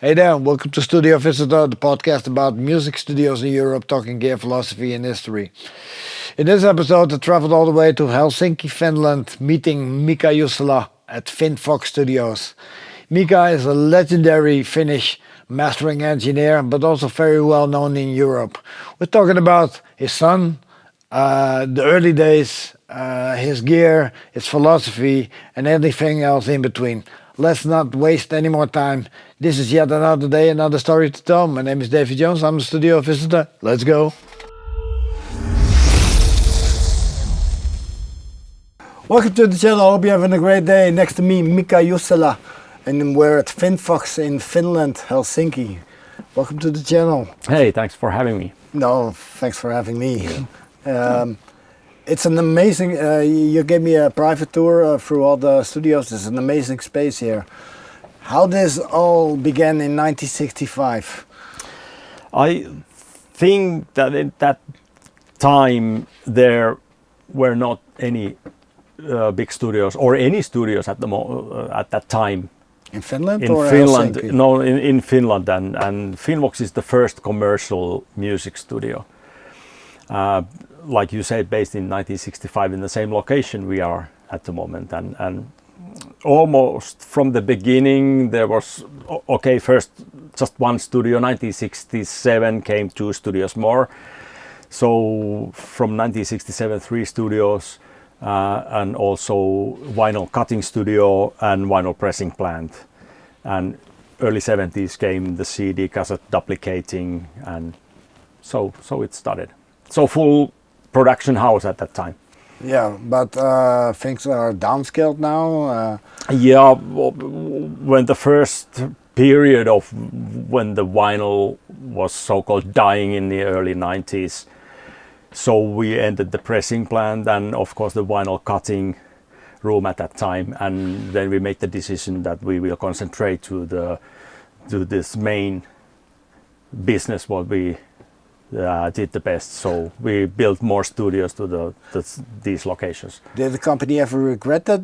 Hey there, welcome to Studio Visitor, the podcast about music studios in Europe, talking gear, philosophy, and history. In this episode, I traveled all the way to Helsinki, Finland, meeting Mika Jussila at Finnvox Studios. Mika is a legendary Finnish mastering engineer, but also very well known in Europe. We're talking about his son, the early days, his gear, his philosophy, and anything else in between. Let's not waste any more time. This is yet another day, another story to tell. My name is Davey Jonez. I'm a studio visitor. Let's go. Welcome to the channel. I hope you're having a great day. Next to me, Mika Jussila, and we're at Finnvox in Finland, Helsinki. Welcome to the channel. Hey, thanks for having me. No, thanks for having me. It's an amazing, you gave me a private tour through all the studios. It's an amazing space here. How this all began in 1965? I think that at that time there were not any big studios or any studios at that time. In Finland in or Finland? Helsinki? No, in Finland, and Finnvox is the first commercial music studio. Like you said, based in 1965 in the same location we are at the moment, and almost from the beginning there was first just one studio. 1967 came 2 studios more, so from 1967 3 studios, and also vinyl cutting studio and vinyl pressing plant, and early 70s came the CD cassette duplicating, and so it started. So full production house at that time. Yeah, but things are downscaled now. Yeah, when the first period of when the vinyl was so-called dying in the early 90s, so we ended the pressing plant and of course the vinyl cutting room at that time, and then we made the decision that we will concentrate to this main business what we did the best. So we built more studios to these locations. Did the company ever regret that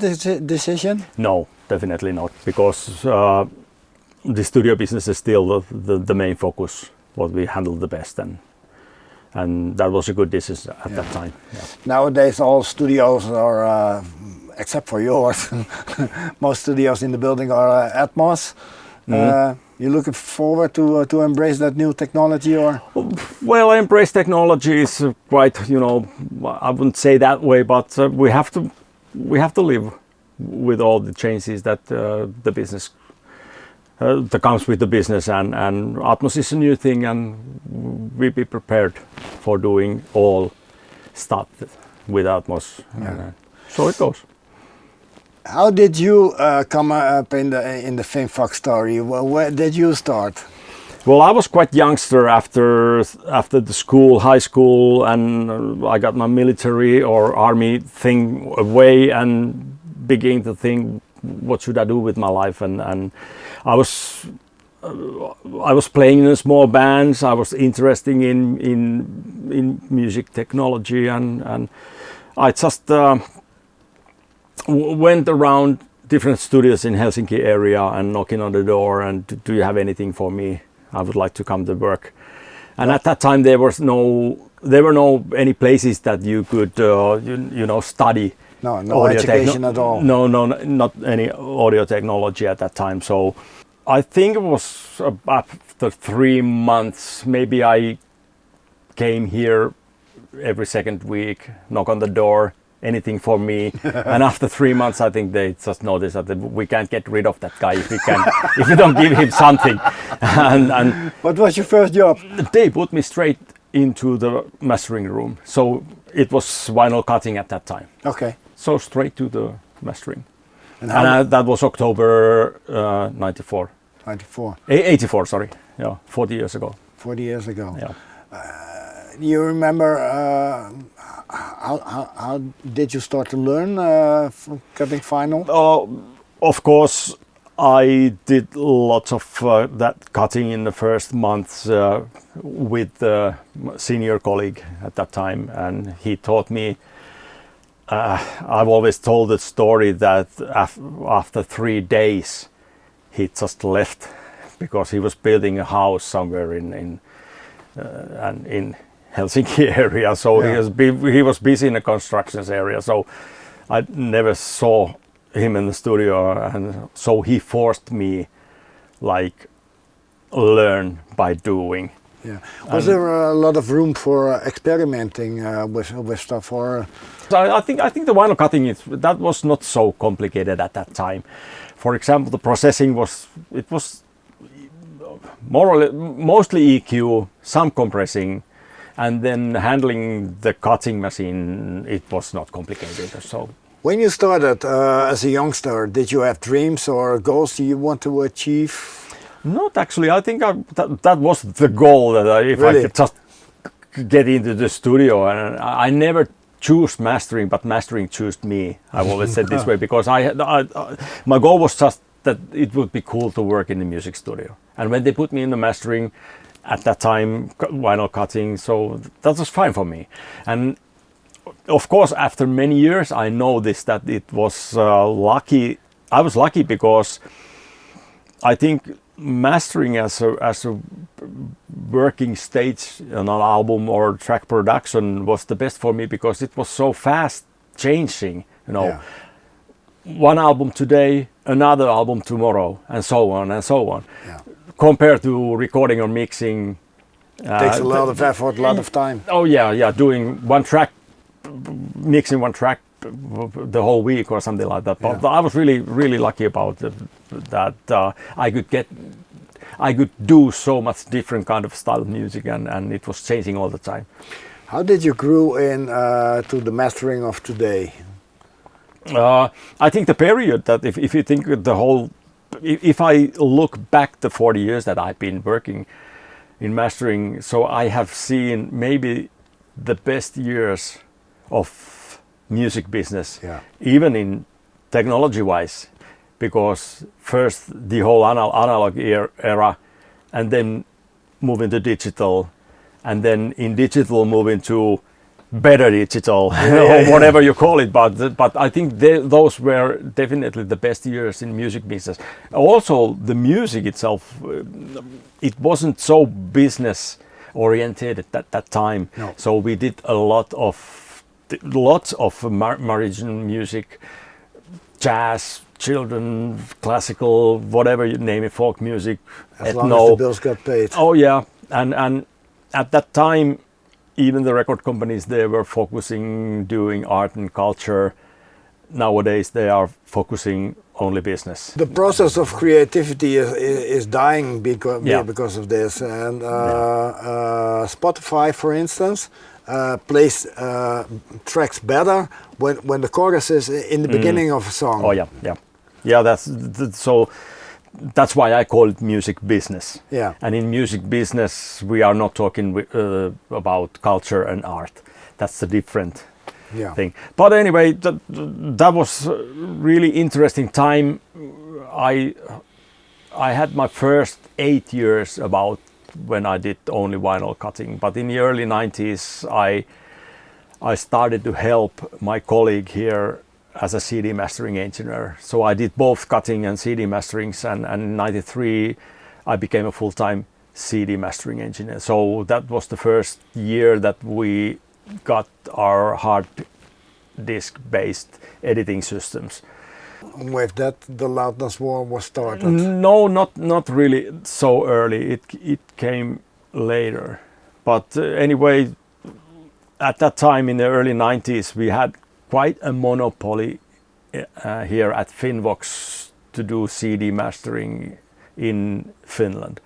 decision? No, definitely not, because the studio business is still the main focus, what we handle the best, and that was a good decision at that time. Yeah. Nowadays all studios are, except for yours, most studios in the building are Atmos. You looking forward to embrace that new technology, or? Well, embrace technology is quite, I wouldn't say that way, but we have to live with all the changes that the business that comes with the business, and Atmos is a new thing, and we be prepared for doing all stuff with Atmos. Yeah. So it goes. How did you come up in the Finnvox story? Where did you start? Well, I was quite youngster after the high school, and I got my military or army thing away and began to think, what should I do with my life? And I was playing in small bands. I was interested in music technology, and I just went around different studios in Helsinki area and knocking on the door, and do you have anything for me? I would like to come to work. And at that time there were no any places that you could study. No education at all. No, not any audio technology at that time. So I think it was after 3 months, maybe I came here every second week, knock on the door, anything for me. And after 3 months, I think they just noticed that we can't get rid of that guy if we don't give him something. And what was your first job? They put me straight into the mastering room. So it was vinyl cutting at that time. Okay. So straight to the mastering. And that was October 94. 94. 84, sorry. Yeah, 40 years ago. 40 years ago. Yeah. You remember how did you start to learn cutting vinyl? Of course, I did lots of that cutting in the first months with a senior colleague at that time, and he taught me. I've always told the story that after 3 days he just left because he was building a house somewhere in Helsinki area. So he was busy in the constructions area. So I never saw him in the studio, and so he forced me like learn by doing. Yeah. Was there a lot of room for experimenting with stuff, or? So I think the vinyl cutting that was not so complicated at that time. For example, the processing was more or less mostly EQ, some compressing, and then handling the cutting machine. It was not complicated. So when you started as a youngster, did you have dreams or goals you want to achieve? Not actually. I think that was the goal, that if Really? I could just get into the studio, and I never choose mastering, but mastering chose me. I've always said this way, because my goal was just that it would be cool to work in the music studio. And when they put me in the mastering, at that time, vinyl cutting, so that was fine for me. And of course, after many years, I noticed that it was lucky. I was lucky because I think mastering as a working stage on an album or track production was the best for me, because it was so fast changing, one album today, another album tomorrow, and so on and so on. Yeah. Compared to recording or mixing, Takes a lot of effort, a lot of time. Oh yeah, doing one track, mixing one track the whole week or something like that. But I was really lucky about that. I could do so much different kind of style of music, and it was changing all the time. How did you grow in to the mastering of today? I think the period that if you think the whole, if I look back the 40 years that I've been working in mastering, so I have seen maybe the best years of music business, even in technology wise, because first the whole analog era, and then move into digital, and then in digital move into better digital, or whatever you call it. But I think those were definitely the best years in music business. Also, the music itself, it wasn't so business oriented at that time. No. So we did lots of Norwegian music, jazz, children, classical, whatever you name it, folk music, as long as the bills got paid. Oh yeah, and at that time, even the record companies, they were focusing doing art and culture. Nowadays, they are focusing only business. The process of creativity is dying because of this. And Spotify, for instance, plays tracks better when the chorus is in the beginning of a song. Oh yeah. That's why I call it music business. Yeah. And in music business, we are not talking about culture and art. That's a different thing. But anyway, that was a really interesting time. I had my first 8 years about when I did only vinyl cutting. But in the early 90s, I started to help my colleague here as a CD mastering engineer. So I did both cutting and CD masterings, and in 93 I became a full-time CD mastering engineer. So that was the first year that we got our hard disk based editing systems. With that, the loudness war was started? No, not really so early. It came later. But anyway, at that time in the early 90s, we had quite a monopoly here at Finnvox to do CD mastering in Finland.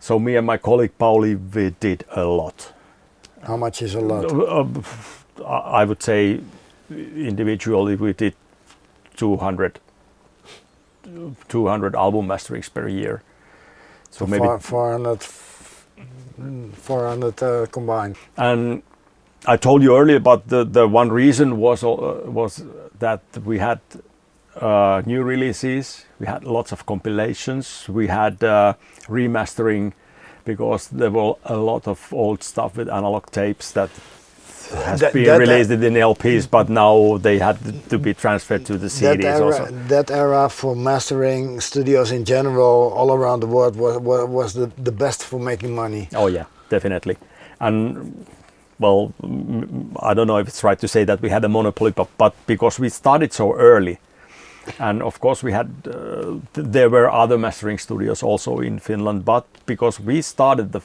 So me and my colleague Pauli, we did a lot. How much is a lot? I would say individually we did 200 album masterings per year. So maybe 400 combined. And I told you earlier, but the one reason was that we had new releases, we had lots of compilations, we had remastering, because there were a lot of old stuff with analog tapes that has been released in LPs, but now they had to be transferred to the CDs also. That era for mastering studios in general all around the world was the best for making money. Oh yeah, definitely. And well, I don't know if it's right to say that we had a monopoly, but because we started so early, and of course we had, there were other mastering studios also in Finland, but because we started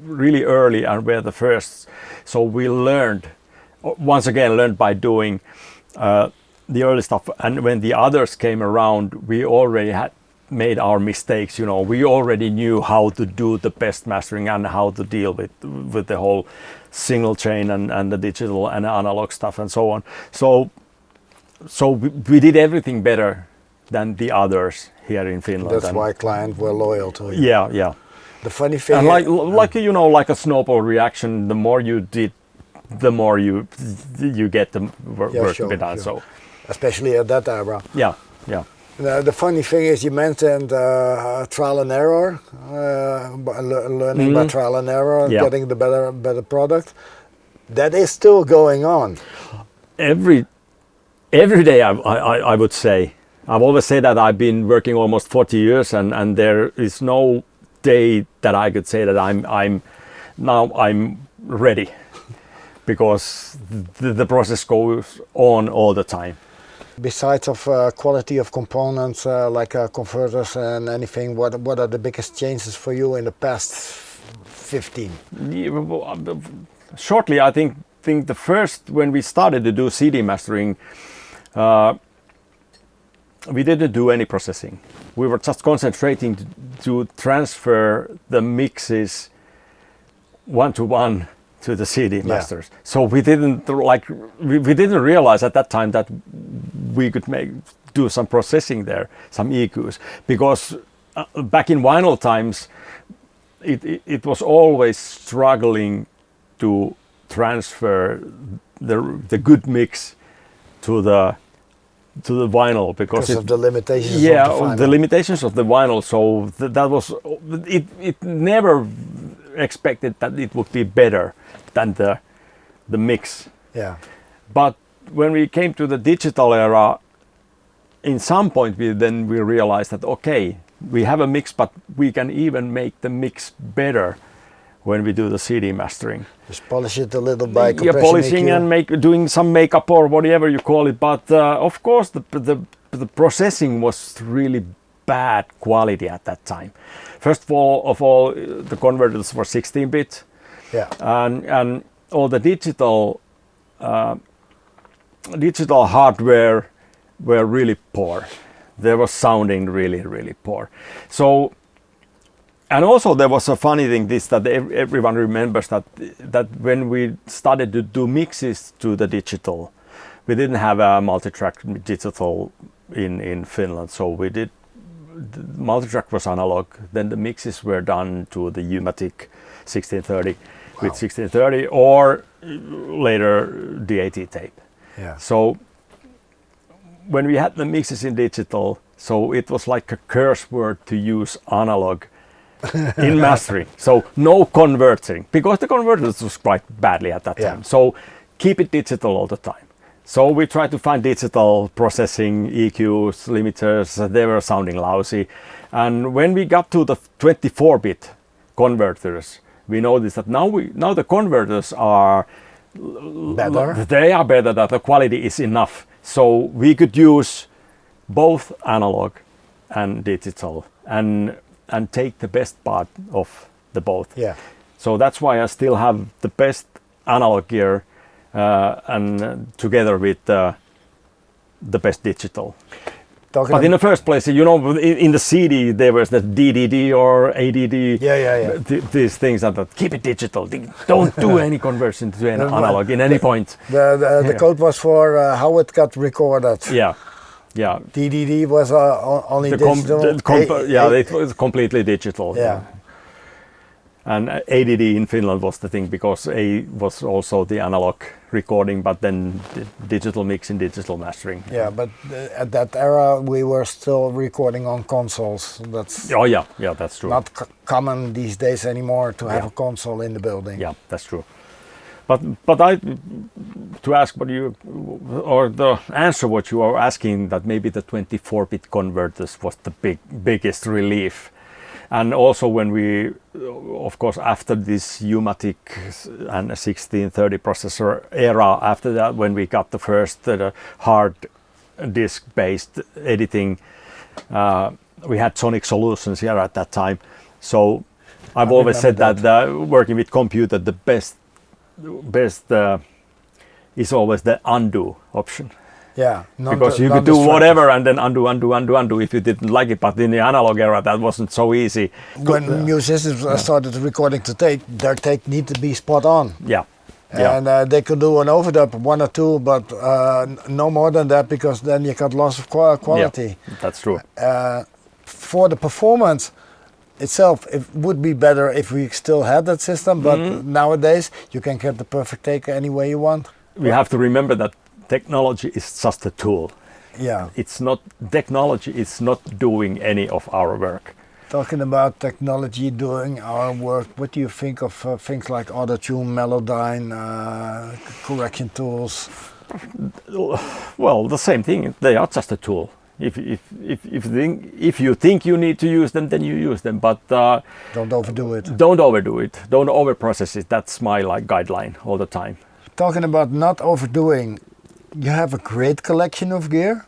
really early and were the first, so we learned, once again learned by doing the early stuff. And when the others came around, we already had made our mistakes. You know, we already knew how to do the best mastering and how to deal with the whole single chain and the digital and analog stuff and so on. So we did everything better than the others here in Finland. That's why clients were loyal to you. Yeah, yeah. The funny thing, and like you know, like a snowball reaction. The more you did, the more you get the work to be done. So, especially at that era. Yeah, yeah. The funny thing is, you mentioned trial and error, learning by trial and error, getting the better product. That is still going on. Every day, I would say. I've always said that I've been working almost 40 years, and there is no day that I could say that I'm ready, because the process goes on all the time. Besides of quality of components like converters and anything, what are the biggest changes for you in the past 15? Shortly, I think the first, when we started to do CD mastering, we didn't do any processing. We were just concentrating to transfer the mixes one-to-one to the CD masters. So we didn't we didn't realize at that time that we could do some processing there, some EQs, because back in vinyl times, it was always struggling to transfer the good mix to the vinyl because of the limitations. Yeah, the limitations of the vinyl. So that was it. Never expected that it would be better than the mix. Yeah. But when we came to the digital era, in some point we realized that okay, we have a mix, but we can even make the mix better when we do the CD mastering. Just polish it a little by compressing, polishing and doing some makeup or whatever you call it. But of course the processing was really bad quality at that time. First of all, the converters were 16-bit. Yeah. And all the digital hardware were really poor. They were sounding really, really poor. So, and also there was a funny thing, that everyone remembers that when we started to do mixes to the digital, we didn't have a multi-track digital in Finland. So the multi-track was analog. Then the mixes were done to the U-matic 1630 with 1630 or later DAT tape. Yeah. So when we had the mixes in digital, so it was like a curse word to use analog in mastering. So no converting, because the converters was quite badly at that time. So keep it digital all the time. So we tried to find digital processing, EQs, limiters. They were sounding lousy. And when we got to the 24-bit converters, we noticed that now the converters are better. They are better, that the quality is enough. So we could use both analog and digital and take the best part of the both. Yeah. So that's why I still have the best analog gear and together with the best digital. But in the first place, you know, in the CD there was the DDD or ADD. These things that keep it digital. Don't do any conversion to an analog in any point. The code was for how it got recorded. Yeah. Yeah. DDD was only digital. It was completely digital. Yeah. And ADD in Finland was the thing, because A was also the analog recording, but then the digital mixing, digital mastering. Yeah, but at that era we were still recording on consoles. That's that's true. Not common these days anymore to have a console in the building. Yeah, that's true. But to ask what you, or the answer what you are asking, that maybe the 24-bit converters was the biggest relief. And also when we, of course, after this U-matic and 1630 processor era, after that, when we got the first hard disk-based editing, we had Sonic Solutions here at that time. So I've always said that working with computer, the best is always the undo option. Yeah, because you could do whatever and then undo if you didn't like it. But in the analog era, that wasn't so easy. When musicians started recording to tape, their take need to be spot on. Yeah. And they could do an overdub, 1 or 2, but no more than that, because then you got loss of quality. Yeah, that's true. For the performance itself, it would be better if we still had that system, but nowadays you can get the perfect take any way you want. We have to remember that technology is just a tool. Yeah. It's not, technology is not doing any of our work. Talking about technology doing our work, what do you think of things like Auto-Tune, Melodyne, correction tools? Well, the same thing. They are just a tool. If you think you need to use them, then you use them. But don't overdo it. Don't overdo it. Don't overprocess it. That's my guideline all the time. Talking about not overdoing, you have a great collection of gear,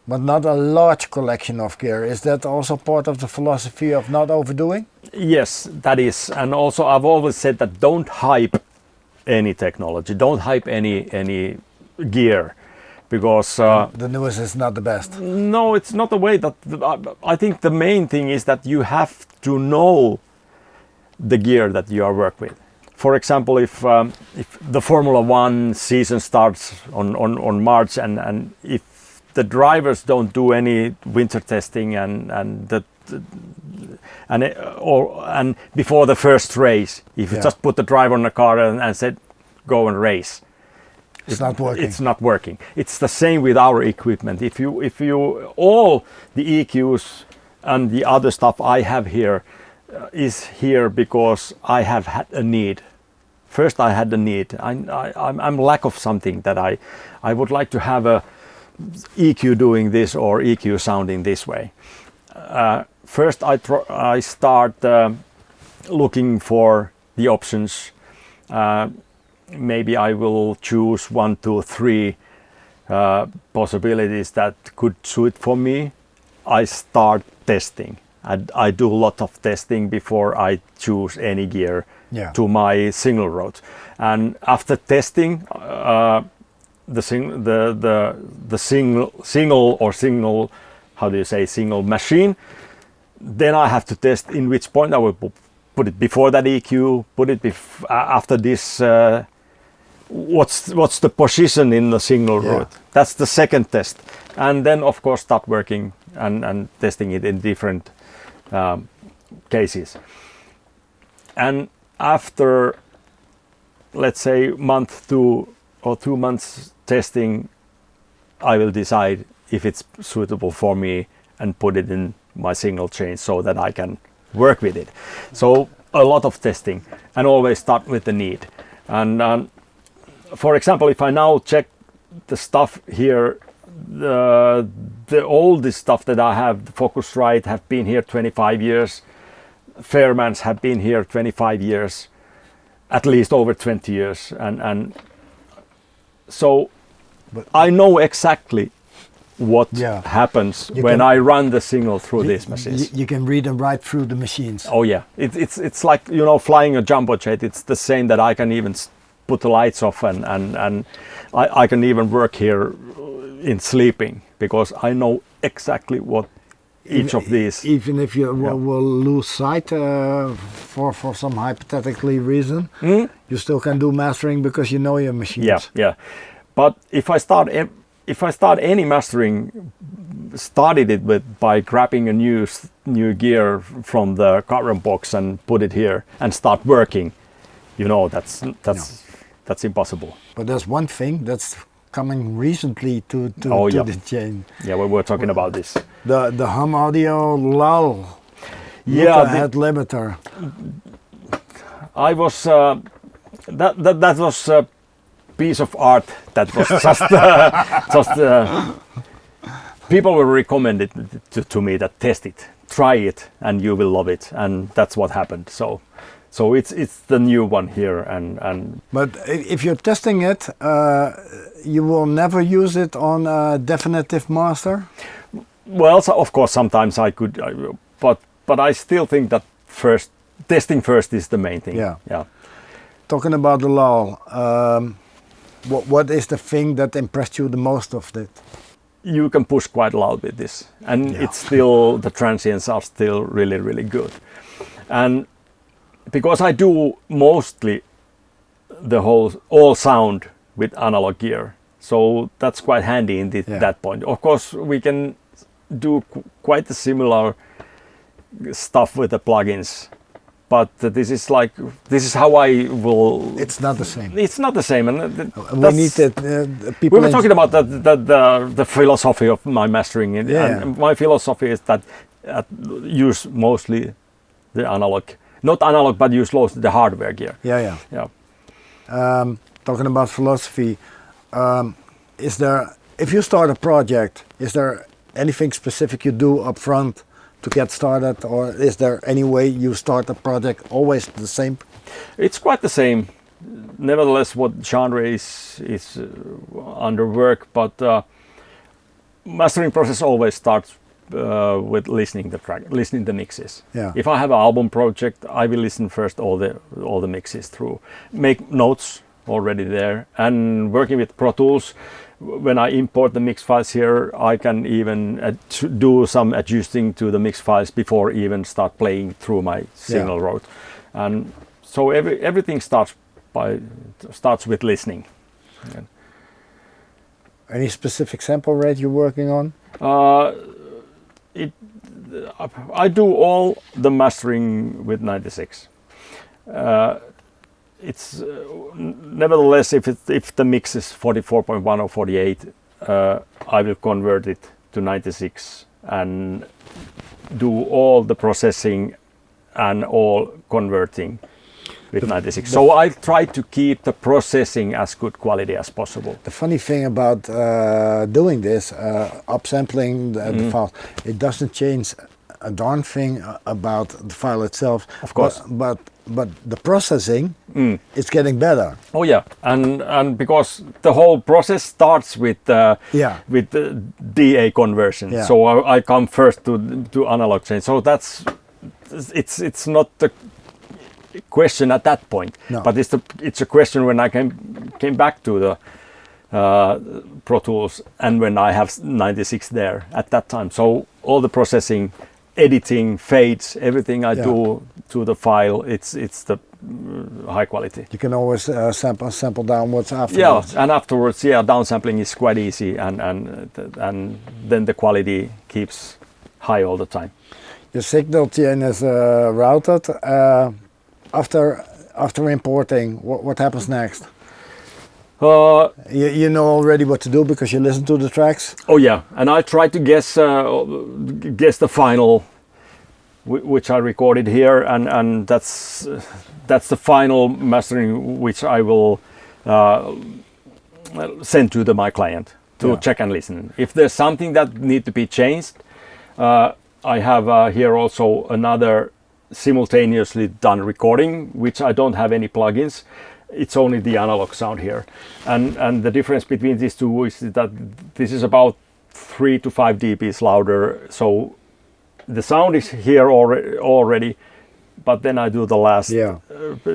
but not a large collection of gear. Is that also part of the philosophy of not overdoing? Yes, that is. And also I've always said that don't hype any technology. Don't hype any gear, because the newest is not the best. No, it's not the way that I think the main thing is that you have to know the gear that you are working with. For example, if the Formula 1 season starts on March, and if the drivers don't do any winter testing and before the first race, if you just put the driver on the car and said go and race, it's not working. It's not working. It's the same with our equipment. If you all the EQs and the other stuff I have here is here because I have had a need. First, I had the need. I'm lack of something that I would like to have a EQ doing this or EQ sounding this way. First, I start looking for the options. Maybe I will choose 1, 2, 3 possibilities that could suit for me. I start testing. I do a lot of testing before I choose any gear to my single road. And after testing the single machine, then I have to test in which point I will put it before that EQ, put it after this. What's the position in the single road? That's the second test, and then of course start working and testing it in different cases. And after, let's say, month 2 or 2 months testing, I will decide if it's suitable for me and put it in my single chain so that I can work with it. So a lot of testing, and always start with the need. And for example, if I now check the stuff here, the oldest stuff that I have, the Focusrite, have been here 25 years. Fairmans have been here 25 years, at least over 20 years. And so I know exactly what happens when I run the signal through these machines. You can read and write through the machines. Oh yeah, it's like, you know, flying a jumbo jet. It's the same that I can even put the lights off and I can even work here in sleeping, because I know exactly what each of these. Even if you will lose sight for some hypothetically reason, you still can do mastering because you know your machines. Yeah. But if I start any mastering, started it by grabbing a new gear from the current box and put it here and start working, you know, that's impossible. But there's one thing that's coming recently to the chain. Yeah, we were talking about this. The Hum Audio LAAL head limiter. I was That was a piece of art that was just people were recommended to me that test it, try it, and you will love it, and that's what happened. So it's the new one here, and But if you're testing it, you will never use it on a definitive master? well, so of course sometimes I could, but I still think that testing first is the main thing. Yeah. Talking about the LAAL, what is the thing that impressed you the most of it? You can push quite loud with this, and it's still, the transients are still really, really good. And because I do mostly all sound with analog gear, so that's quite handy in that point. Of course, we can do quite a similar stuff with the plugins, but this is how I will. It's not the same. It's not the same, and we need people. We were talking about the philosophy of my mastering, and my philosophy is that use mostly the analog, not analog, but use mostly the hardware gear. Yeah. Talking about philosophy, if you start a project, is there anything specific you do up front to get started, or is there any way you start a project always the same? It's quite the same. Nevertheless, what genre is under work, but mastering process always starts with listening the mixes. Yeah. If I have an album project, I will listen first all the mixes through, make notes already there, and working with Pro Tools. When I import the mix files here, I can even do some adjusting to the mix files before even start playing through my signal route, and so everything starts with listening. Any specific sample rate you're working on? I do all the mastering with 96. It's nevertheless, if the mix is 44.1 or 48, I will convert it to 96 and do all the processing and all converting with 96. So I try to keep the processing as good quality as possible. The funny thing about doing this, upsampling the file, it doesn't change a darn thing about the file itself. Of course. But the processing is getting better. Oh yeah, and because the whole process starts with the DA conversion. Yeah. So I come first to analog change. So it's not the question at that point. No. But it's a question when I came back to the Pro Tools and when I have 96 there at that time. So all the processing, editing, fades, everything I do to the file, it's the high quality. You can always sample downwards afterwards. Yeah, and afterwards, downsampling is quite easy, and then the quality keeps high all the time. Your signal chain is routed. After importing, what happens next? You know already what to do because you listen to the tracks. Oh yeah, and I try to guess the final, which I recorded here, and that's the final mastering which I will send to my client to check and listen. If there's something that need to be changed, I have here also another simultaneously done recording, which I don't have any plugins. It's only the analog sound here, and the difference between these two is that this is about 3 to 5 dBs louder, so the sound is here already, but then I do the last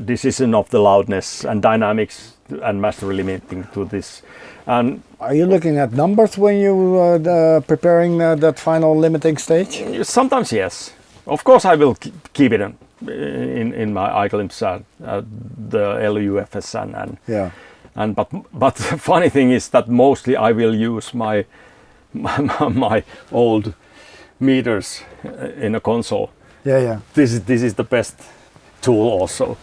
decision of the loudness and dynamics and master limiting to this. And are you looking at numbers when you preparing that final limiting stage? Sometimes yes. Of course I will keep it in my iGlimpse, the LUFS and but the funny thing is that mostly I will use my old meters in a console. This is the best tool also.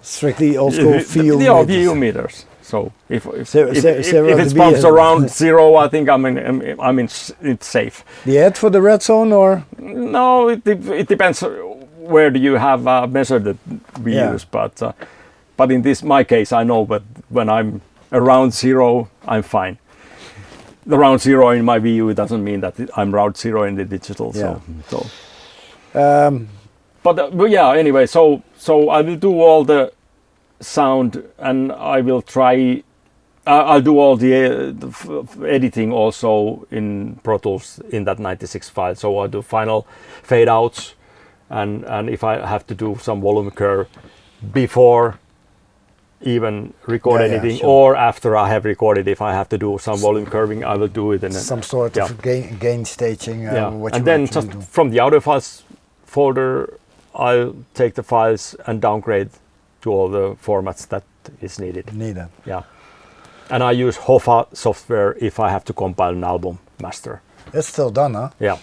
Strictly old school VU meters. So if it bumps around 0, I think it's safe. The head for the red zone, or no? It depends. Where do you have measured the VUs? but in my case, I know that when I'm around 0, I'm fine. The round 0 in my view, it doesn't mean that I'm round 0 in the digital. Yeah. But yeah, anyway, so I will do all the sound, and I will try. I'll do all the editing also in Pro Tools in that 96 file. So I'll do final fade outs, and if I have to do some volume curve before even record anything, sure. or after I have recorded, if I have to do some volume curving, I will do it in some sort of gain staging. And then just from the audio files folder, I'll take the files and downgrade to all the formats that is needed. Yeah. And I use Hoffa software if I have to compile an album master. It's still done, huh? Yeah.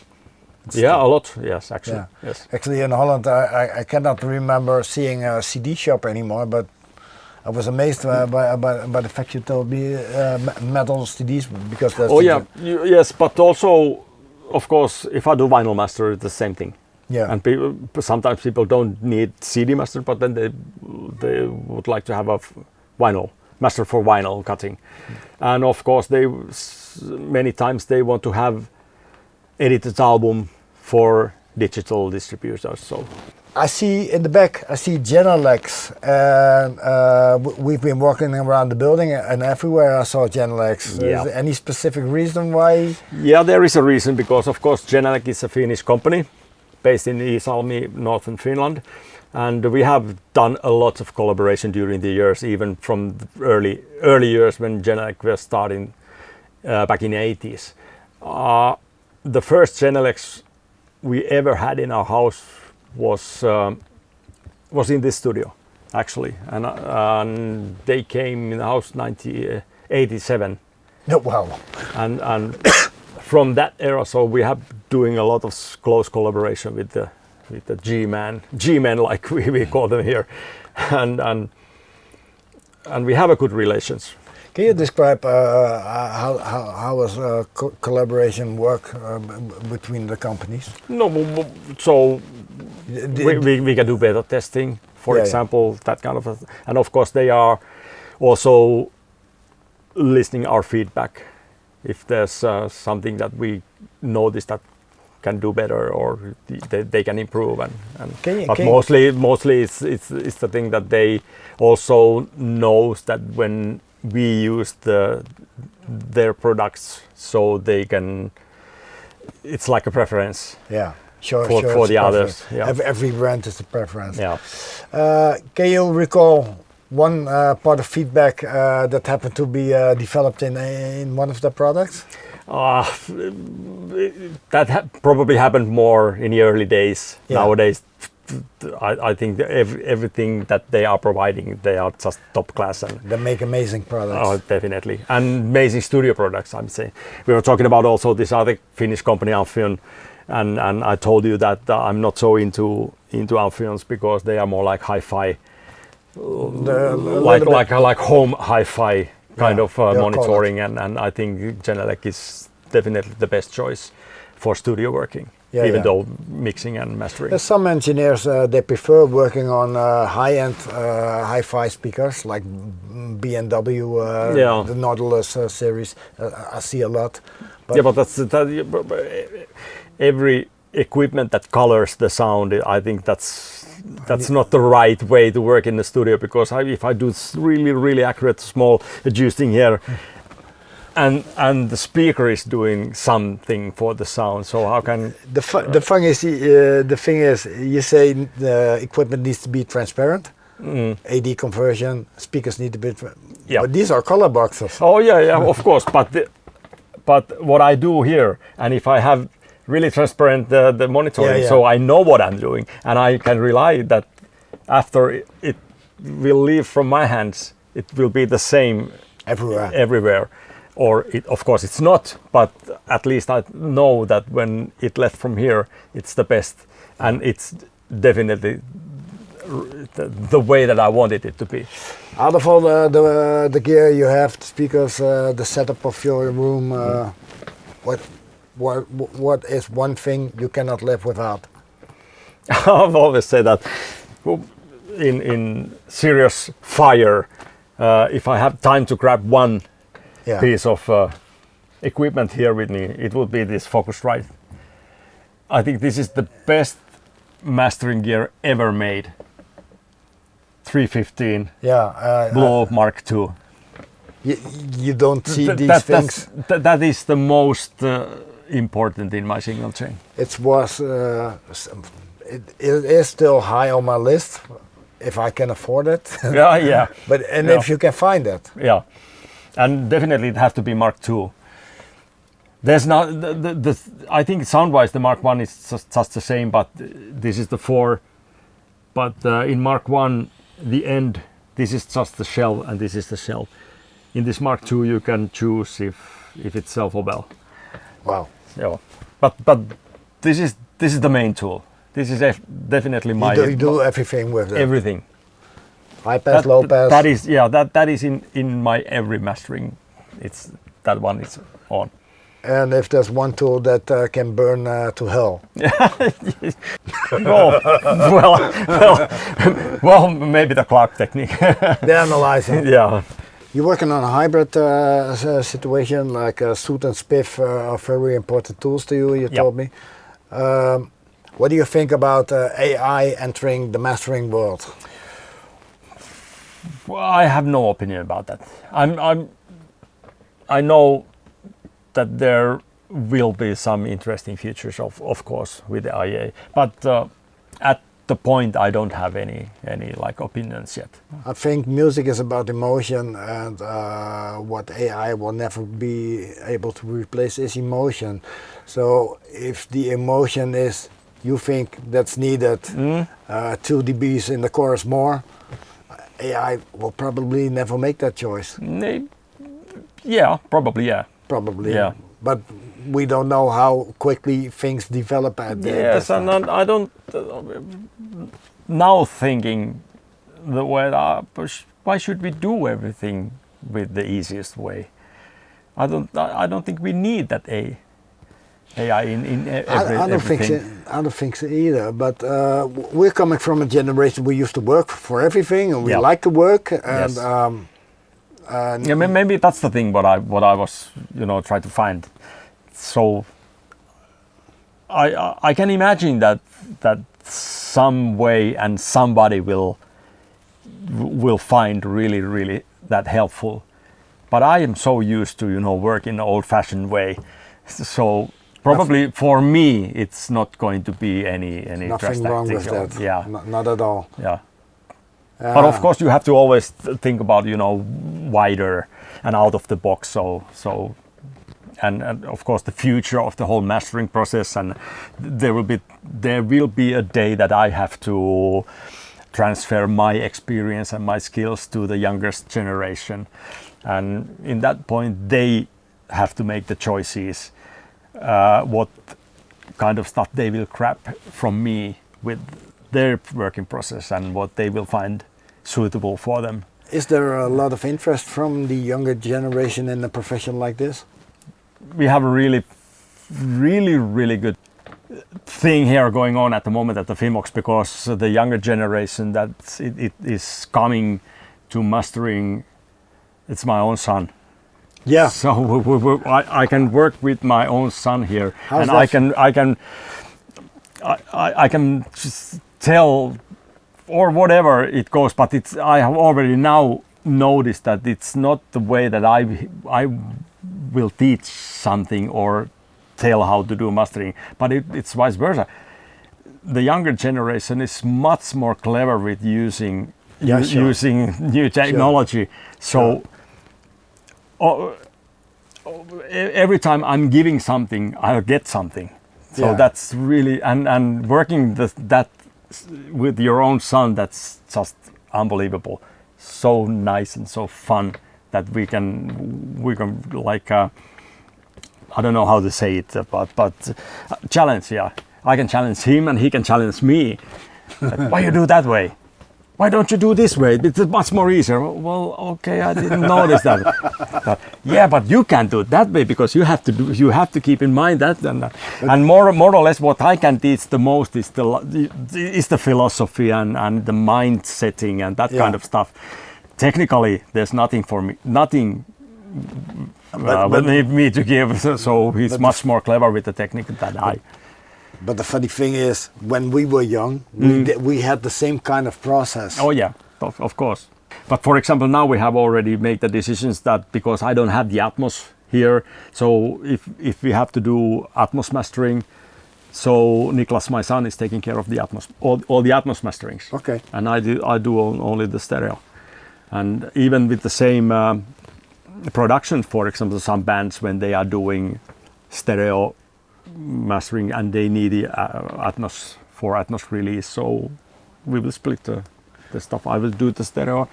A lot. Yes, actually. Yeah. Yes. Actually, in Holland, I cannot remember seeing a CD shop anymore, but I was amazed by the fact you told me metal CDs, because that's... Oh yeah, yes, but also, of course, if I do vinyl master, it's the same thing. Yeah. And sometimes people don't need CD master, but then they would like to have a vinyl master for vinyl cutting. And of course, many times they want to have edited album for digital distributors. So I see in the back, I see Genelecs, and we've been walking around the building, and everywhere I saw Genelecs. Yeah. Is there any specific reason why? Yeah, there is a reason, because of course Genelec is a Finnish company based in Iisalmi, northern Finland, and we have done a lot of collaboration during the years, even from the early years when Genelec was starting back in the 80s. The first Genelecs we ever had in our house was in this studio, actually, and they came in the house 1987. Oh, wow! And from that era, so we have doing a lot of close collaboration with the G-men like we call them here, and we have a good relations. Can you describe how was collaboration work between the companies? No, so we can do beta testing, for example, that kind of, and of course they are also listening our feedback. If there's something that we notice that can do better, or they can improve, mostly it's the thing that they also knows that when we use their products, so they can, it's like a preference. Yeah, sure. For the others. Yeah. Every brand is a preference. Yeah. Can you recall one part of feedback that happened to be developed in one of the products? That probably happened more in the early days. Yeah. Nowadays, I think everything that they are providing, they are just top class, and they make amazing products. Oh, definitely, and amazing studio products. I'm saying we were talking about also this other Finnish company, Amphion, and I told you that I'm not so into Amphions, because they are more like hi-fi, like home hi-fi kind of monitoring, and I think Genelec is definitely the best choice for studio working. Even though mixing and mastering. There's some engineers, they prefer working on high-end hi-fi speakers like B&W, the Nautilus series. I see a lot. But every equipment that colors the sound, I think that's not the right way to work in the studio, because if I do really, really accurate small adjusting here, and the speaker is doing something for the sound, so how can the thing is you say the equipment needs to be transparent, AD conversion, speakers need to be but these are color boxes. Oh yeah, of course, but what I do here, and if I have really transparent the monitoring, so I know what I'm doing, and I can rely that after it will leave from my hands, it will be the same everywhere. Or of course it's not, but at least I know that when it left from here, it's the best, and it's definitely the way that I wanted it to be. Out of all the gear you have, the speakers, the setup of your room, what is one thing you cannot live without? I've always said that. Well, in serious fire, if I have time to grab one piece of equipment here with me, it would be this Focusrite. I think this is the best mastering gear ever made. 315 Blue Mark II. You don't see these things. That is the most important in my single chain. It is still high on my list if I can afford it. Yeah. But if you can find it. Yeah, and definitely it has to be Mark II. There's not I think sound-wise the Mark I is just the same, but this is the 4. But in Mark I, the end, this is just the shell, and this is the shell. In this Mark II, you can choose if it's self or bell. Wow. Yeah, but this is the main tool. This is definitely my. You do everything with it. Everything. High pass, low pass. That is in my every mastering. It's that one is on. And if there's one tool that can burn to hell. well, maybe the Clark technique. The analyzing. Yeah. You're working on a hybrid situation, like Soot and Spiff are very important tools to you, told me. What do you think about AI entering the mastering world? Well, I have no opinion about that. I know that there will be some interesting features, of course, with the IA, but at the point I don't have any like opinions yet. I think music is about emotion, and what AI will never be able to replace is emotion. So if the emotion is, you think that's needed, 2 dBs in the chorus more, AI will probably never make that choice. Yeah, probably, yeah. Probably, yeah. But we don't know how quickly things develop at the Yes, and I don't now thinking the way why should we do everything with the easiest way? I don't think we need that AI in everything. I don't think so either. But we're coming from a generation we used to work for everything, and we like to work. And yeah, maybe that's the thing. What I was trying to find. So I can imagine that some way and somebody will find really that helpful. But I am so used to work in an old-fashioned way, so probably for me it's not going to be any nothing wrong with that. Yeah, not at all. Yeah. But of course you have to always think about wider and out of the box. So and of course the future of the whole mastering process, and there will be a day that I have to transfer my experience and my skills to the youngest generation, and in that point they have to make the choices what kind of stuff they will grab from me with their working process and what they will find suitable for them. Is there a lot of interest from the younger generation in a profession like this? We have a really good thing here going on at the moment at the Finnvox, because the younger generation that it is coming to mastering, it's my own son. Yeah. So I can work with my own son here. How's and that? I can just tell or whatever it goes, but I have already now noticed that it's not the way that I will teach something or tell how to do mastering, but it's vice versa. The younger generation is much more clever with using new technology. So every time I'm giving something, I'll get something. So that's really, and working that with your own son, that's just unbelievable. So nice and so fun that we can like I don't know how to say it, but challenge. Yeah, I can challenge him and he can challenge me. Why you do that way? why don't you do this way? It's much more easier. Well, okay, I didn't notice that. Yeah, but you can't do it that way because you have to keep in mind that. And more or less, what I can teach the most is the philosophy and the mind setting and that kind of stuff. Technically, there's nothing for me, but me to give. So he's much more clever with the technique than I. But the funny thing is, when we were young, we had the same kind of process. Oh yeah, of course. But for example, now we have already made the decisions that because I don't have the Atmos here, so if we have to do Atmos mastering, so Niklas, my son, is taking care of the Atmos, all the Atmos masterings. Okay. And I do only the stereo. And even with the same production, for example, some bands when they are doing stereo mastering and they need the Atmos for Atmos release, so we will split the stuff. I will do the stereo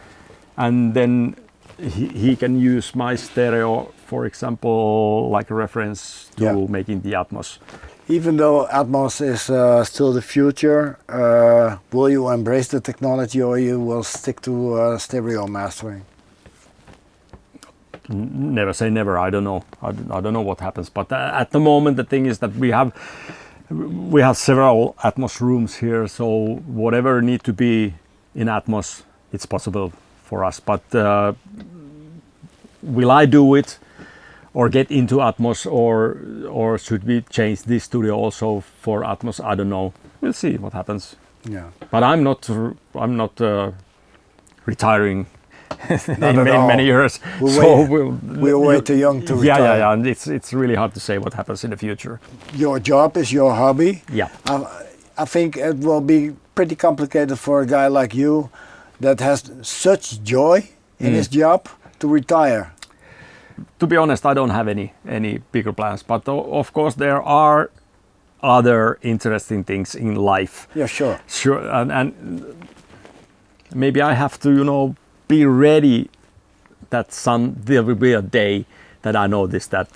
and then he can use my stereo, for example, like a reference to making the Atmos. Even though Atmos is still the future, will you embrace the technology or you will stick to stereo mastering? Never say never. I don't know. I don't know what happens. But at the moment, the thing is that we have several Atmos rooms here. So whatever need to be in Atmos, it's possible for us. But will I do it or get into Atmos or should we change this studio also for Atmos? I don't know. We'll see what happens. Yeah. But I'm not retiring. In many years, we're way too young to retire. Yeah, and it's really hard to say what happens in the future. Your job is your hobby. Yeah. I think it will be pretty complicated for a guy like you that has such joy in his job to retire. To be honest, I don't have any bigger plans, but of course there are other interesting things in life. Yeah, sure. Sure, and maybe I have to, be ready that there will be a day that I notice that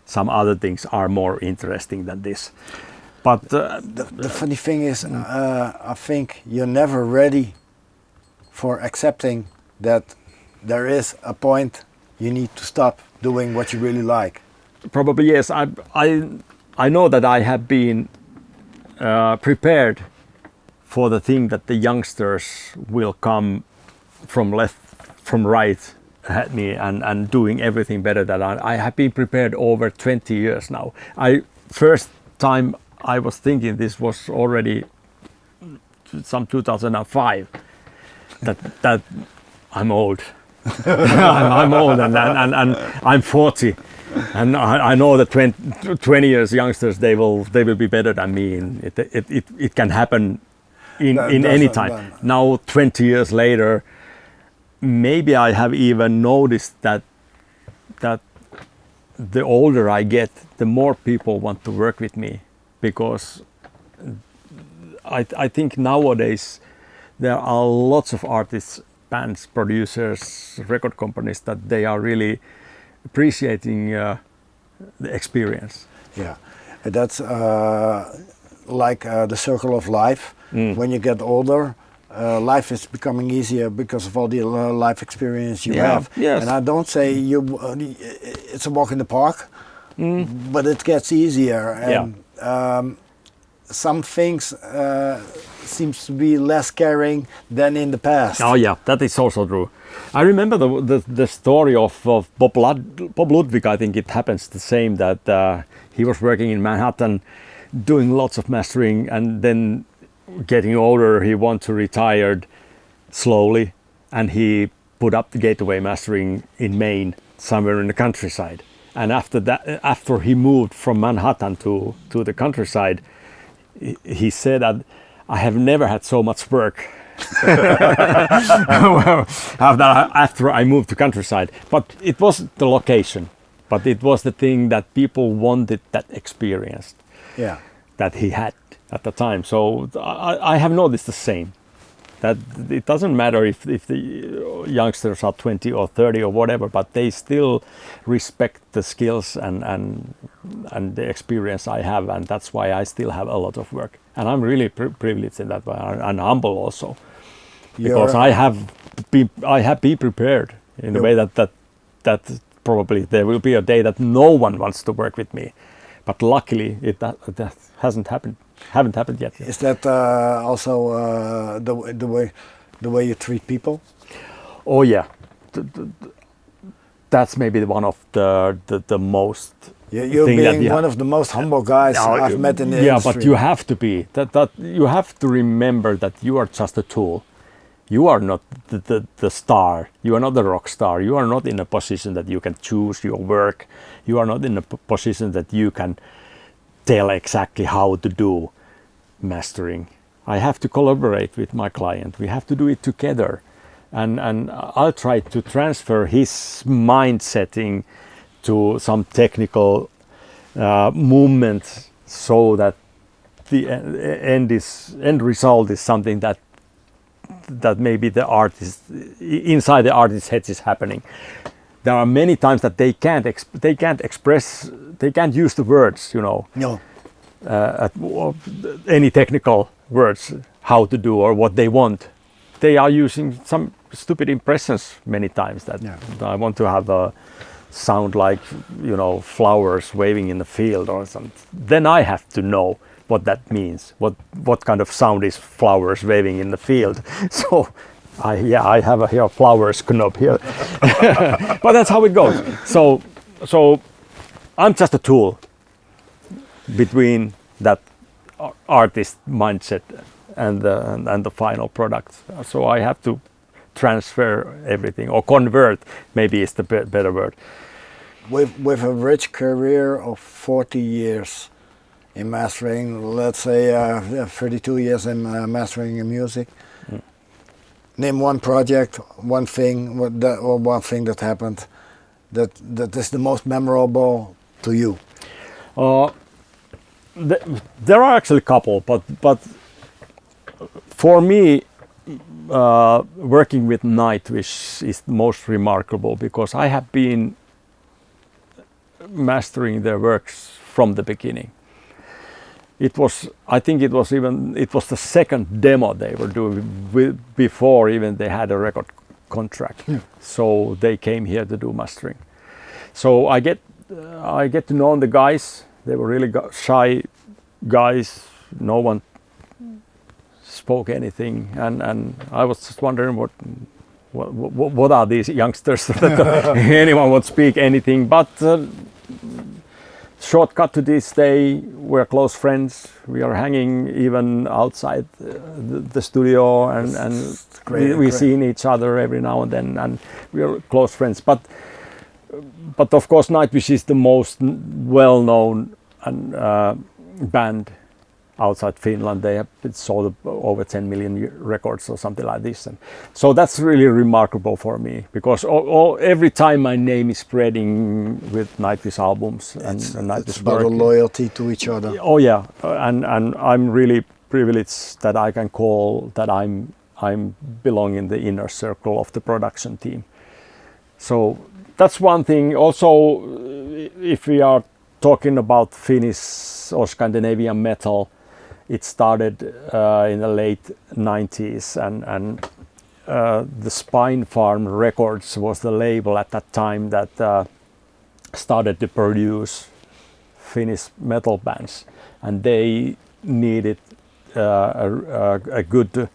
some other things are more interesting than this. But the funny thing is, I think you're never ready for accepting that there is a point you need to stop doing what you really like. Probably yes. I know that I have been prepared for the thing that the youngsters will come from left, from right at me and doing everything better than I have been prepared over 20 years now. First time I was thinking this was already some 2005 that I'm old. I'm old and I'm 40 and I know that 20 years youngsters they will be better than me. And it can happen in any time. Now 20 years later, maybe I have even noticed that the older I get, the more people want to work with me, because I think nowadays there are lots of artists, bands, producers, record companies that they are really appreciating the experience. Yeah, that's like the circle of life. When you get older, life is becoming easier because of all the life experience you have. Yes. And I don't say it's a walk in the park, but it gets easier. And some things seems to be less caring than in the past. Oh yeah, that is also true. I remember the story of Bob Ludwig. I think it happens the same, that he was working in Manhattan doing lots of mastering, and then getting older he wanted to retire slowly, and he put up the gateway mastering in Maine, somewhere in the countryside. And after he moved from Manhattan to the countryside, he said that I have never had so much work after I moved to countryside. But it was the location, but it was the thing that people wanted, that experience that he had at the time. So I have noticed the same, that it doesn't matter if the youngsters are 20 or 30 or whatever, but they still respect the skills and the experience I have, and that's why I still have a lot of work. And I'm really privileged in that way, and humble also. because I have been prepared in a way that probably there will be a day that no one wants to work with me, but luckily that hasn't happened yet. Is that also the way you treat people? Oh yeah, that's maybe one of the most. You're being one of the most humble guys I've met in the industry. Yeah, but you have to be. That you have to remember that you are just a tool. You are not the star. You are not the rock star. You are not in a position that you can choose your work. You are not in a position that you can tell exactly how to do mastering. I have to collaborate with my client. We have to do it together. And I'll try to transfer his mind setting to some technical movement so that the end result is something that maybe the artist inside the artist's head is happening. There are many times that they can't express, they can't use the words, No. Any technical words how to do or what they want. They are using some stupid impressions many times that I want to have a sound like flowers waving in the field or something. Then I have to know what that means. What kind of sound is flowers waving in the field? So I have a flowers knob here. But that's how it goes. So I'm just a tool between that artist mindset and the final product. So I have to transfer everything, or convert, maybe is the better word. With a rich career of 40 years in mastering, let's say 32 years in mastering in music, name one project, one thing that happened that is the most memorable to you. There are actually a couple, but for me, working with Nightwish is most remarkable because I have been mastering their works from the beginning. I think it was the second demo they were doing before even they had a record contract. So they came here to do mastering. So I get to know the guys. They were really shy guys. No one spoke anything, and I was just wondering what are these youngsters that anyone would speak anything. But shortcut to this day, we're close friends. We are hanging even outside the studio, and we see each other every now and then, and we are close friends. But of course, Nightwish is the most well-known band outside Finland. They have sold over 10 million records or something like this, and so that's really remarkable for me because every time my name is spreading with Nightwish albums and Nightwish it's about a loyalty to each other. Oh yeah, and I'm really privileged that I can call that I'm belong in the inner circle of the production team. So that's one thing. Also, if we are talking about Finnish or Scandinavian metal, it started in the late 90s, and the Spinefarm Records was the label at that time that started to produce Finnish metal bands, and they needed a good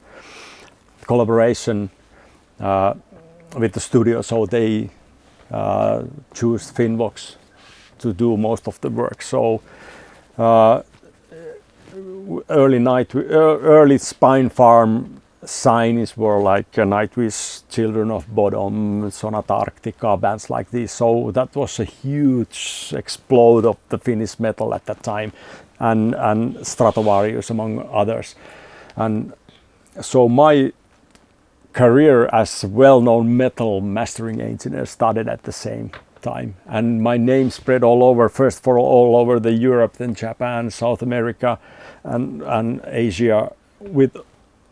collaboration with the studio, so they chose Finnvox to do most of the work. So early Spinefarm signs were like Nightwish, Children of Bodom, Sonata Arctica, bands like this. So that was a huge explode of the Finnish metal at that time, and Stratovarius among others. And so my career as a well-known metal mastering engineer started at the same time, and my name spread all over. First for all over the Europe, then Japan, South America, and Asia, with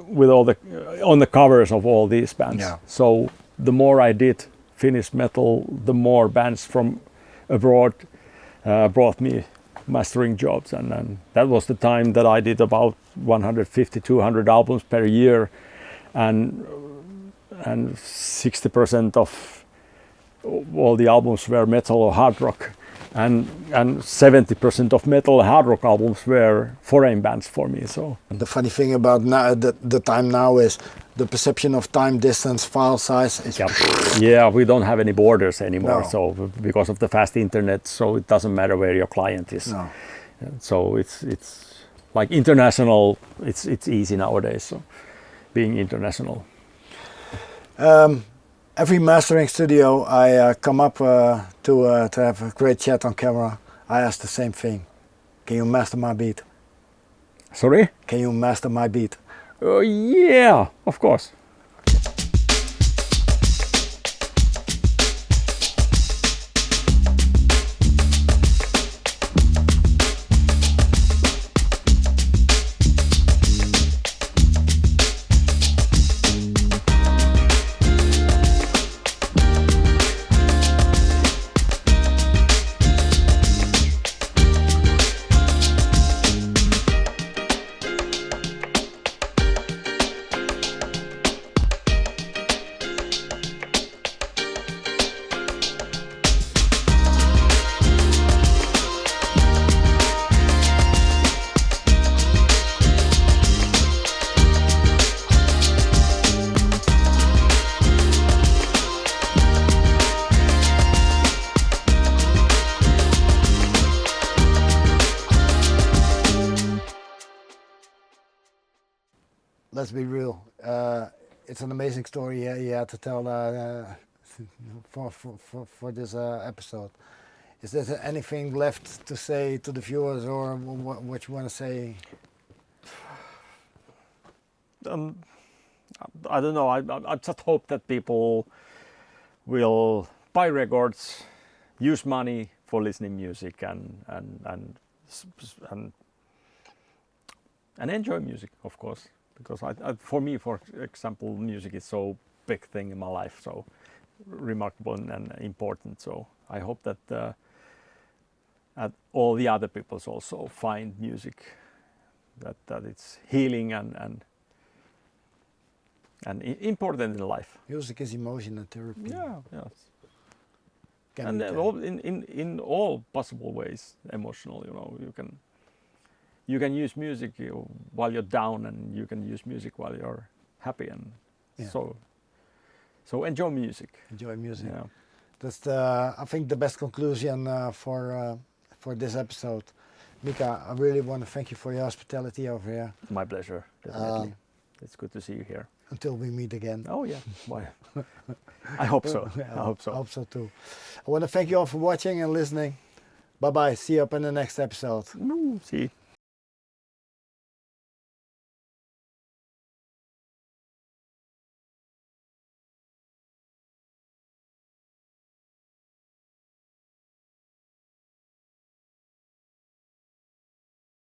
all the on the covers of all these bands. Yeah. So the more I did Finnish metal, the more bands from abroad brought me mastering jobs, and that was the time that I did about 150-200 albums per year, and 60% of all the albums were metal or hard rock, and 70% of metal and hard rock albums were foreign bands for me. So the funny thing about now, the time now is the perception of time, distance, file size is yeah, we don't have any borders anymore. No. So because of the fast internet, so it doesn't matter where your client is. No. So it's like international. It's easy nowadays. So being international. Every mastering studio I come up to have a great chat on camera, I ask the same thing. Can you master my beat? Sorry? Can you master my beat? Yeah, of course. Let's be real. It's an amazing story you had to tell for this episode. Is there anything left to say to the viewers, or what you want to say? I don't know. I just hope that people will buy records, use money for listening music, and enjoy music, of course. Because for me, for example, music is so big thing in my life, so remarkable and important. So I hope that all the other people also find music that it's healing and important in life. Music is emotion and therapy. Yeah, yes. Can In all possible ways, emotional. You know, you can use music while you're down, and you can use music while you're happy, and so enjoy music. Enjoy music. Yeah. That's I think the best conclusion for this episode. Mika, I really want to thank you for your hospitality over here. My pleasure, definitely. It's good to see you here. Until we meet again. Oh yeah, why? I hope so. Yeah, I hope so. I hope so too. I want to thank you all for watching and listening. Bye bye. See you up in the next episode. See you.